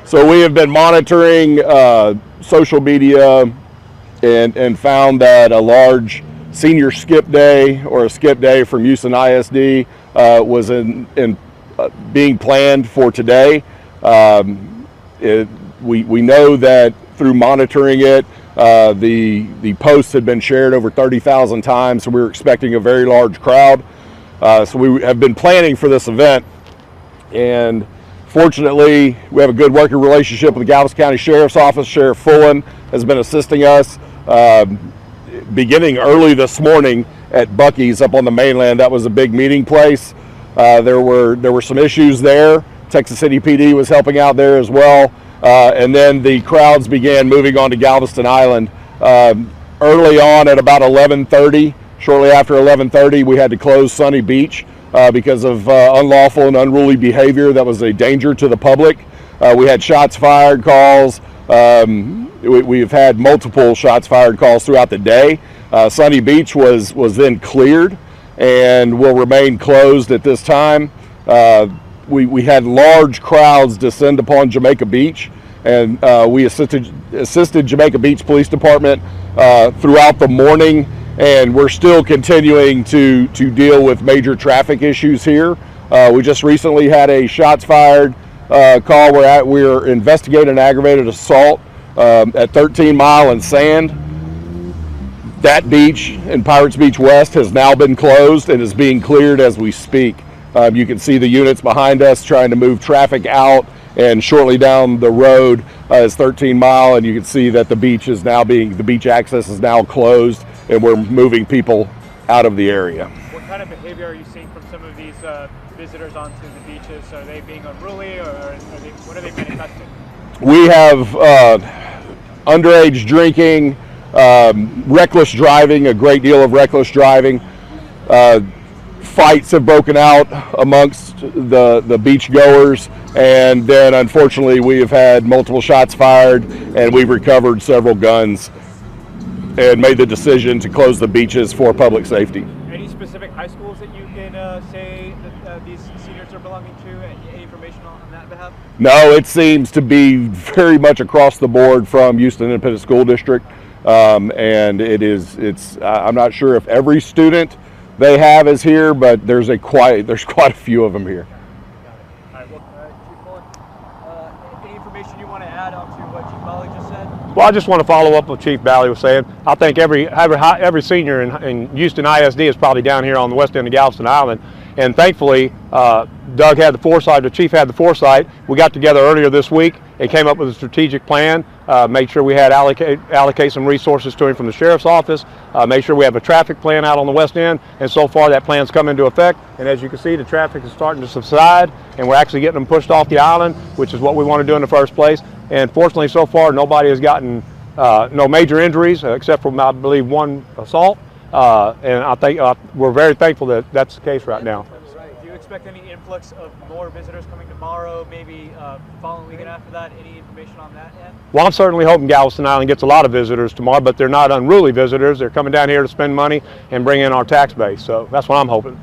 So we have been monitoring social media and found that a large senior skip day or a skip day from Houston ISD was being planned for today. We know that through monitoring it, the posts had been shared over 30,000 times, so we were expecting a very large crowd. So we have been planning for this event, and fortunately, we have a good working relationship with the Galveston County Sheriff's Office. Sheriff Fullen has been assisting us beginning early this morning at Buc-ee's up on the mainland. That was a big meeting place. There were some issues there. Texas City PD was helping out there as well. And then the crowds began moving on to Galveston Island. Early on at about 11:30, shortly after 11:30, we had to close Sunny Beach because of unlawful and unruly behavior that was a danger to the public. We had shots fired calls. We've had multiple shots fired calls throughout the day. Sunny Beach was then cleared and will remain closed at this time. We had large crowds descend upon Jamaica Beach, and we assisted Jamaica Beach Police Department throughout the morning, and we're still continuing to deal with major traffic issues here. We just recently had a shots fired call. We're investigating an aggravated assault at 13 Mile and Sand. That beach in Pirates Beach West has now been closed and is being cleared as we speak. You can see the units behind us trying to move traffic out, and shortly down the road is 13 Mile, and you can see that the beach access is now closed, and we're moving people out of the area. What kind of behavior are you seeing from some of these visitors onto the beaches? Are they being unruly, or what are they manifesting? We have underage drinking, reckless driving, a great deal of reckless driving. Fights have broken out amongst the beach goers, and then unfortunately we have had multiple shots fired, and we've recovered several guns and made the decision to close the beaches for public safety. Any specific high schools that you can say that these seniors are belonging to? Any information on that behalf? No, it seems to be very much across the board from Houston Independent School District, and I'm not sure if every student they have is here, but there's quite a few of them here. All right, Chief Fullen, any information you want to add on to what Chief Bally just said? Well, I just want to follow up what Chief Bally was saying. I think every senior in Houston ISD is probably down here on the west end of Galveston Island, and thankfully Doug had the foresight, the Chief had the foresight. We got together earlier this week and came up with a strategic plan, made sure we had allocate some resources to him from the Sheriff's Office, made sure we have a traffic plan out on the west end, and so far that plan's come into effect, and as you can see, the traffic is starting to subside, and we're actually getting them pushed off the island, which is what we want to do in the first place. And fortunately, so far, nobody has gotten no major injuries, except for, I believe, one assault, and I think we're very thankful that that's the case right now. Do you expect any influx of more visitors coming tomorrow, maybe following weekend after that? Any information on that yet? Well, I'm certainly hoping Galveston Island gets a lot of visitors tomorrow, but they're not unruly visitors. They're coming down here to spend money and bring in our tax base, so that's what I'm hoping.